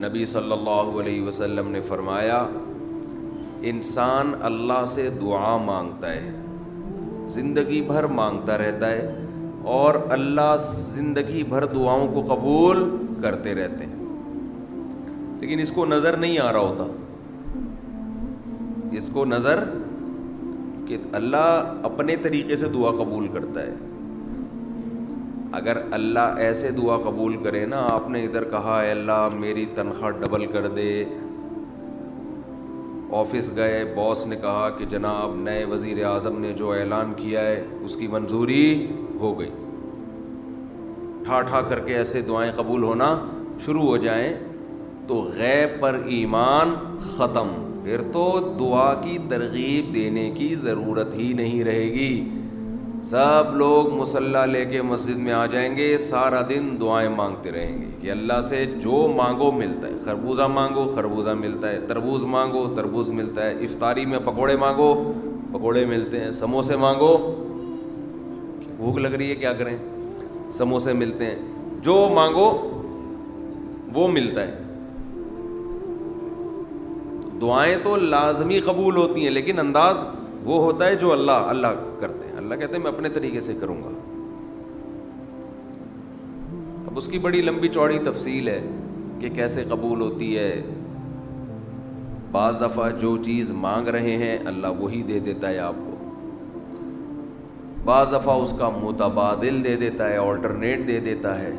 نبی صلی اللہ علیہ وسلم نے فرمایا انسان اللہ سے دعا مانگتا ہے، زندگی بھر مانگتا رہتا ہے اور اللہ زندگی بھر دعاؤں کو قبول کرتے رہتے ہیں، لیکن اس کو نظر نہیں آ رہا ہوتا، اس کو نظر کہ اللہ اپنے طریقے سے دعا قبول کرتا ہے۔ اگر اللہ ایسے دعا قبول کرے نا، آپ نے ادھر کہا اے اللہ میری تنخواہ ڈبل کر دے، آفس گئے باس نے کہا کہ جناب نئے وزیر اعظم نے جو اعلان کیا ہے اس کی منظوری ہو گئی، ٹھا ٹھا کر کے ایسے دعائیں قبول ہونا شروع ہو جائیں تو غیب پر ایمان ختم، پھر تو دعا کی ترغیب دینے کی ضرورت ہی نہیں رہے گی۔ سب لوگ مصلی لے کے مسجد میں آ جائیں گے، سارا دن دعائیں مانگتے رہیں گے کہ اللہ سے جو مانگو ملتا ہے، خربوزہ مانگو خربوزہ ملتا ہے، تربوز مانگو تربوز ملتا ہے، افطاری میں پکوڑے مانگو پکوڑے ملتے ہیں، سموسے مانگو بھوک لگ رہی ہے کیا کریں، سموسے ملتے ہیں، جو مانگو وہ ملتا ہے۔ دعائیں تو لازمی قبول ہوتی ہیں، لیکن انداز وہ ہوتا ہے جو اللہ کرتے ہیں۔ اللہ کہتے ہیں میں اپنے طریقے سے کروں گا۔ اب اس کی بڑی لمبی چوڑی تفصیل ہے کہ کیسے قبول ہوتی ہے۔ بعض دفعہ جو چیز مانگ رہے ہیں اللہ وہی دے دیتا ہے آپ کو، بعض دفعہ اس کا متبادل دے دیتا ہے، آلٹرنیٹ دے دیتا ہے،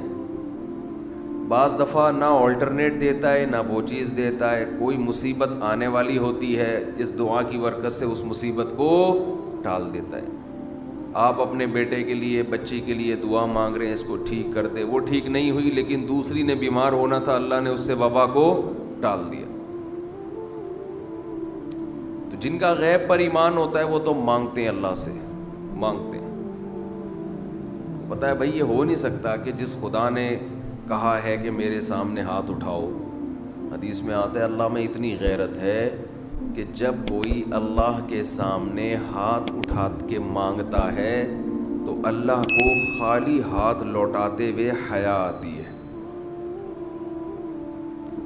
بعض دفعہ نہ آلٹرنیٹ دیتا ہے نہ وہ چیز دیتا ہے۔ کوئی مصیبت آنے والی ہوتی ہے، اس دعا کی برکت سے اس مصیبت کو ٹال دیتا ہے۔ آپ اپنے بیٹے کے لیے بچی کے لیے دعا مانگ رہے ہیں اس کو ٹھیک کر دے، وہ ٹھیک نہیں ہوئی لیکن دوسری نے بیمار ہونا تھا، اللہ نے اس سے وبا کو ٹال دیا۔ تو جن کا غیب پر ایمان ہوتا ہے وہ تو مانگتے ہیں، اللہ سے مانگتے ہیں۔ پتہ ہے بھائی یہ ہو نہیں سکتا کہ جس خدا نے کہا ہے کہ میرے سامنے ہاتھ اٹھاؤ، حدیث میں آتا ہے اللہ میں اتنی غیرت ہے کہ جب کوئی اللہ کے سامنے ہاتھ اٹھا کے مانگتا ہے تو اللہ کو خالی ہاتھ لوٹاتے ہوئے حیا آتی ہے۔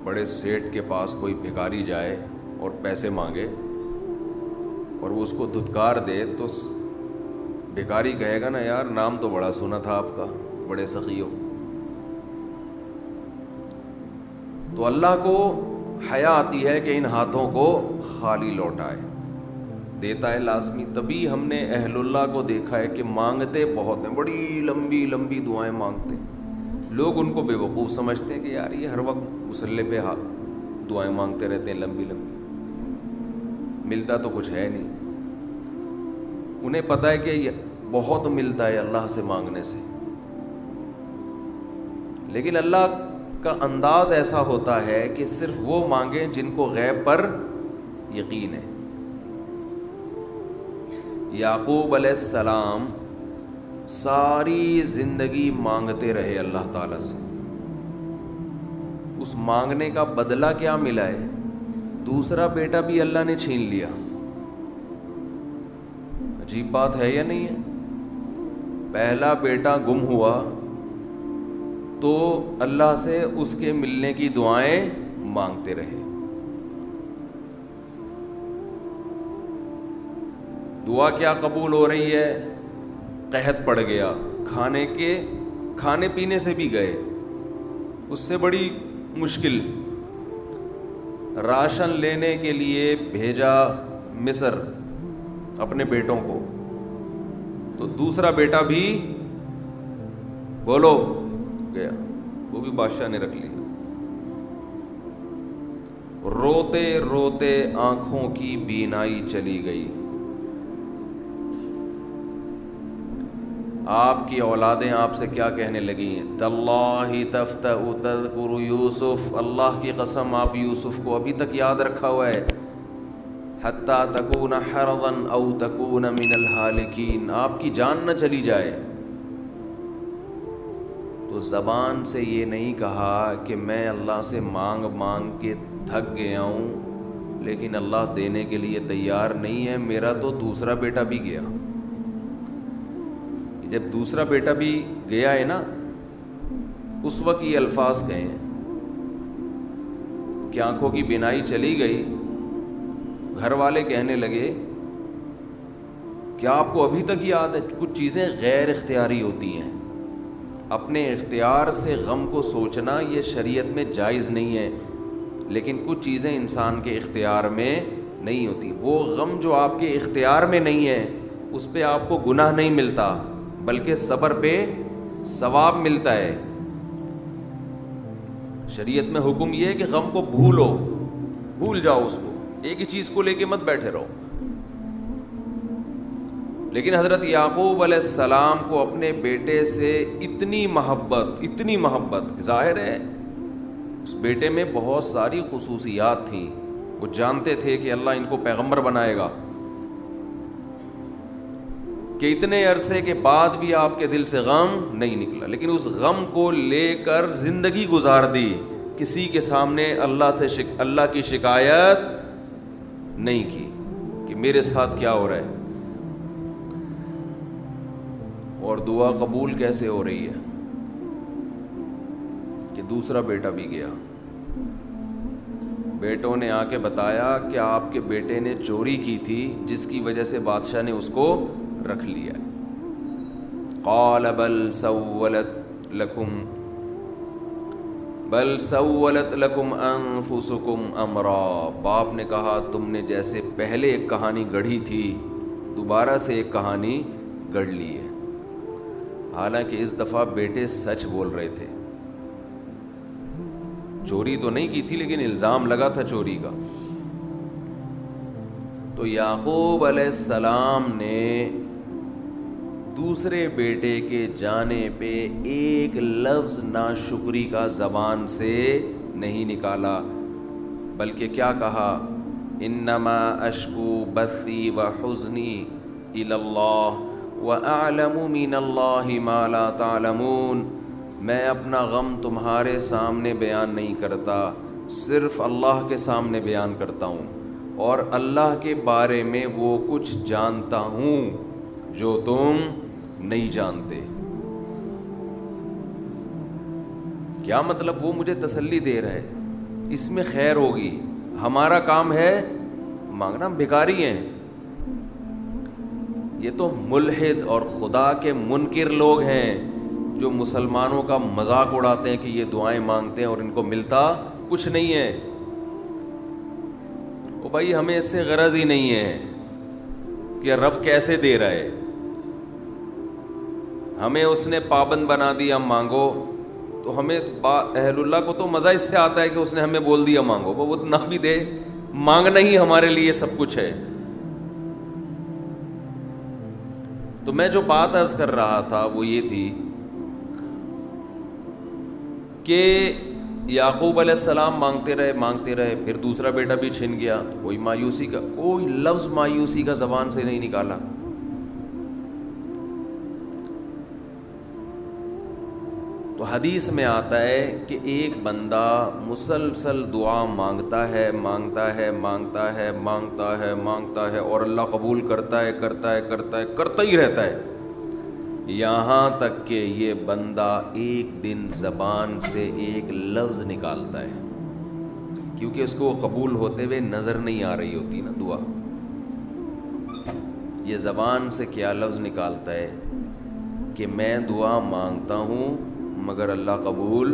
بڑے سیٹ کے پاس کوئی بھکاری جائے اور پیسے مانگے اور وہ اس کو دھتکار دے تو بھکاری کہے گا نا یار نام تو بڑا سنا تھا آپ کا، بڑے سخی ہو۔ تو اللہ کو حیا آتی ہے کہ ان ہاتھوں کو خالی لوٹائے، دیتا ہے لازمی۔ تبھی ہم نے اہل اللہ کو دیکھا ہے کہ مانگتے بہت ہیں، بڑی لمبی لمبی دعائیں مانگتے ہیں۔ لوگ ان کو بے وقوف سمجھتے ہیں کہ یار یہ ہر وقت مصلی پہ دعائیں مانگتے رہتے ہیں لمبی لمبی، ملتا تو کچھ ہے نہیں۔ انہیں پتہ ہے کہ یہ بہت ملتا ہے اللہ سے مانگنے سے، لیکن اللہ کا انداز ایسا ہوتا ہے کہ صرف وہ مانگیں جن کو غیب پر یقین ہے۔ یعقوب علیہ السلام ساری زندگی مانگتے رہے اللہ تعالیٰ سے، اس مانگنے کا بدلہ کیا ملا ہے؟ دوسرا بیٹا بھی اللہ نے چھین لیا۔ عجیب بات ہے یا نہیں ہے؟ پہلا بیٹا گم ہوا تو اللہ سے اس کے ملنے کی دعائیں مانگتے رہے۔ دعا کیا قبول ہو رہی ہے؟ قحط پڑ گیا، کھانے پینے سے بھی گئے، اس سے بڑی مشکل۔ راشن لینے کے لیے بھیجا مصر اپنے بیٹوں کو، تو دوسرا بیٹا بھی بولو گیا، وہ بھی بادشاہ نے رکھ لیا۔ روتے روتے آنکھوں کی بینائی چلی گئی۔ آپ کی اولادیں آپ سے کیا کہنے لگی ہیں؟ تاللہ تفتأ تذکر یوسف، اللہ کی قسم آپ یوسف کو ابھی تک یاد رکھا ہوا ہے۔ حتی تکون حرضا او تکون من الہالکین، آپ کی جان نہ چلی جائے۔ تو زبان سے یہ نہیں کہا کہ میں اللہ سے مانگ مانگ کے تھک گیا ہوں لیکن اللہ دینے کے لیے تیار نہیں ہے، میرا تو دوسرا بیٹا بھی گیا۔ جب دوسرا بیٹا بھی گیا ہے نا، اس وقت یہ الفاظ کہے ہیں کہ آنکھوں کی بینائی چلی گئی، گھر والے کہنے لگے کیا آپ کو ابھی تک یاد ہے؟ کچھ چیزیں غیر اختیاری ہوتی ہیں، اپنے اختیار سے غم کو سوچنا یہ شریعت میں جائز نہیں ہے، لیکن کچھ چیزیں انسان کے اختیار میں نہیں ہوتی۔ وہ غم جو آپ کے اختیار میں نہیں ہے اس پہ آپ کو گناہ نہیں ملتا، بلکہ صبر پہ ثواب ملتا ہے۔ شریعت میں حکم یہ ہے کہ غم کو بھول جاؤ، اس کو ایک ہی چیز کو لے کے مت بیٹھے رہو۔ لیکن حضرت یعقوب علیہ السلام کو اپنے بیٹے سے اتنی محبت، ظاہر ہے اس بیٹے میں بہت ساری خصوصیات تھیں، وہ جانتے تھے کہ اللہ ان کو پیغمبر بنائے گا، کہ اتنے عرصے کے بعد بھی آپ کے دل سے غم نہیں نکلا، لیکن اس غم کو لے کر زندگی گزار دی، کسی کے سامنے اللہ کی شکایت نہیں کی کہ میرے ساتھ کیا ہو رہا ہے۔ اور دعا قبول کیسے ہو رہی ہے کہ دوسرا بیٹا بھی گیا، بیٹوں نے آ کے بتایا کہ آپ کے بیٹے نے چوری کی تھی جس کی وجہ سے بادشاہ نے اس کو رکھ لیا۔ قال بل سولت لکم انفسکم امرا، باپ نے کہا تم نے جیسے پہلے ایک کہانی گڑھی تھی دوبارہ سے ایک کہانی گڑھ لی ہے۔ حالانکہ اس دفعہ بیٹے سچ بول رہے تھے، چوری تو نہیں کی تھی لیکن الزام لگا تھا چوری کا۔ تو یعقوب علیہ السلام نے دوسرے بیٹے کے جانے پہ ایک لفظ ناشکری کا زبان سے نہیں نکالا، بلکہ کیا کہا؟ انما اشکو بثی وحزنی الی اللہ وَأَعْلَمُ مِنَ اللَّهِ مَا لَا تَعْلَمُونَ، میں اپنا غم تمہارے سامنے بیان نہیں کرتا، صرف اللہ کے سامنے بیان کرتا ہوں، اور اللہ کے بارے میں وہ کچھ جانتا ہوں جو تم نہیں جانتے۔ کیا مطلب؟ وہ مجھے تسلی دے رہا ہے، اس میں خیر ہوگی، ہمارا کام ہے مانگنا، بھکاری ہیں۔ یہ تو ملحد اور خدا کے منکر لوگ ہیں جو مسلمانوں کا مذاق اڑاتے ہیں کہ یہ دعائیں مانگتے ہیں اور ان کو ملتا کچھ نہیں ہے۔ او بھائی، ہمیں اس سے غرض ہی نہیں ہے کہ رب کیسے دے رہا ہے، ہمیں اس نے پابند بنا دیا مانگو، تو ہمیں اہل اللہ کو تو مزہ اس سے آتا ہے کہ اس نے ہمیں بول دیا مانگو، وہ نہ بھی دے، مانگنا ہی ہمارے لیے سب کچھ ہے۔ تو میں جو بات عرض کر رہا تھا وہ یہ تھی کہ یعقوب علیہ السلام مانگتے رہے، پھر دوسرا بیٹا بھی چھن گیا، کوئی لفظ مایوسی کا زبان سے نہیں نکالا۔ تو حدیث میں آتا ہے کہ ایک بندہ مسلسل دعا مانگتا ہے اور اللہ قبول کرتا ہی رہتا ہے، یہاں تک کہ یہ بندہ ایک دن زبان سے ایک لفظ نکالتا ہے، کیونکہ اس کو قبول ہوتے ہوئے نظر نہیں آ رہی ہوتی نا دعا، یہ زبان سے کیا لفظ نکالتا ہے کہ میں دعا مانگتا ہوں مگر اللہ قبول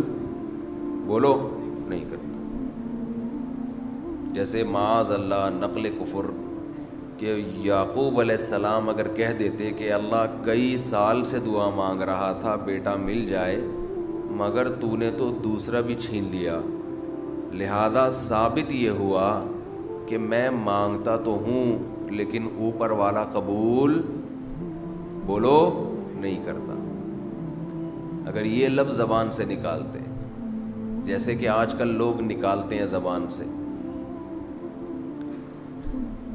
نہیں کرتا۔ جیسے معاذ اللہ نقل کفر، کہ یعقوب علیہ السلام اگر کہہ دیتے کہ اللہ کئی سال سے دعا مانگ رہا تھا بیٹا مل جائے، مگر تو نے تو دوسرا بھی چھین لیا، لہذا ثابت یہ ہوا کہ میں مانگتا تو ہوں لیکن اوپر والا قبول نہیں کرتا۔ اگر یہ لفظ زبان سے نکالتے، جیسے کہ آج کل لوگ نکالتے ہیں زبان سے،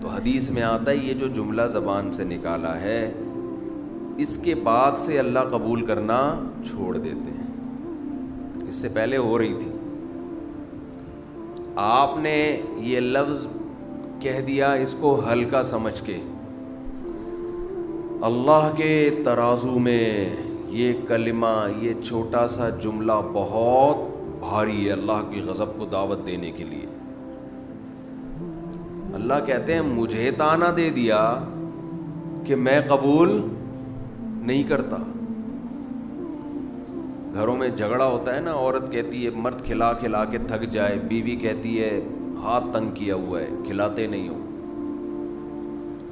تو حدیث میں آتا ہے یہ جو جملہ زبان سے نکالا ہے اس کے بعد سے اللہ قبول کرنا چھوڑ دیتے ہیں، اس سے پہلے ہو رہی تھی، آپ نے یہ لفظ کہہ دیا اس کو ہلکا سمجھ کے، اللہ کے ترازو میں یہ کلمہ، یہ چھوٹا سا جملہ بہت بھاری ہے اللہ کی غضب کو دعوت دینے کے لیے. اللہ کہتے ہیں مجھے تانا دے دیا کہ میں قبول نہیں کرتا. گھروں میں جھگڑا ہوتا ہے نا, عورت کہتی ہے مرد کھلا کھلا کے تھک جائے, بیوی کہتی ہے ہاتھ تنگ کیا ہوا ہے کھلاتے نہیں ہو.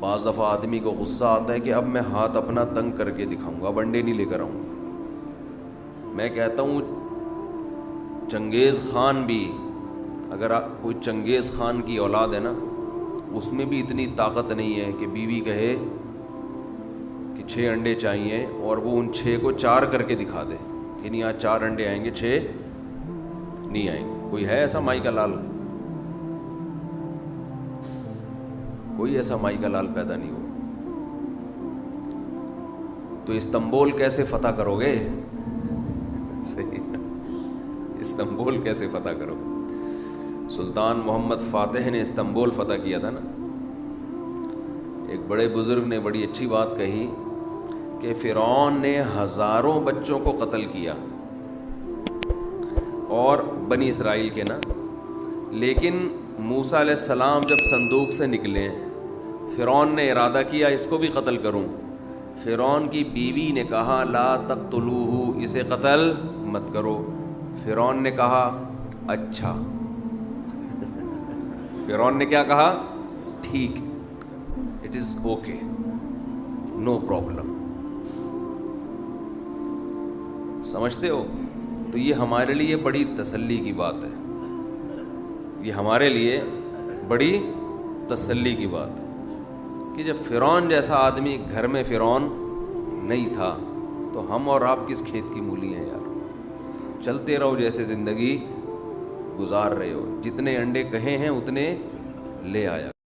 بعض دفعہ آدمی کو غصہ آتا ہے کہ اب میں ہاتھ اپنا تنگ کر کے دکھاؤں گا, اب انڈے نہیں لے کر آؤں گا. میں کہتا ہوں چنگیز خان بھی, اگر کوئی چنگیز خان کی اولاد ہے نا, اس میں بھی اتنی طاقت نہیں ہے کہ بیوی کہے کہ 6 انڈے چاہیے اور وہ ان 6 کو 4 کر کے دکھا دے کہ نہیں آج 4 انڈے آئیں گے 6 نہیں آئیں گے. کوئی ہے ایسا مائی کا لال؟ کوئی ایسا مائی کا لال پیدا نہیں ہوا. تو استنبول کیسے فتح کرو گے؟ صحیح, استنبول کیسے فتح کرو گے؟ سلطان محمد فاتح نے استنبول فتح کیا تھا نا. ایک بڑے بزرگ نے بڑی اچھی بات کہی کہ فرعون نے ہزاروں بچوں کو قتل کیا اور بنی اسرائیل کے نا, لیکن موسیٰ علیہ السلام جب صندوق سے نکلے فرعون نے ارادہ کیا اس کو بھی قتل کروں. فرعون کی بیوی نے کہا لا تقتلوہ, اسے قتل مت کرو. فرعون نے کہا اچھا. فرعون نے کیا کہا؟ ٹھیک, it is okay, no problem. سمجھتے ہو؟ تو یہ ہمارے لیے بڑی تسلی کی بات ہے, یہ ہمارے لیے بڑی تسلی کی بات ہے کہ جب فرعون جیسا آدمی گھر میں فرعون نہیں تھا تو ہم اور آپ کس کھیت کی مولی ہیں یار. چلتے رہو جیسے زندگی گزار رہے ہو, جتنے انڈے کہے ہیں اتنے لے آیا.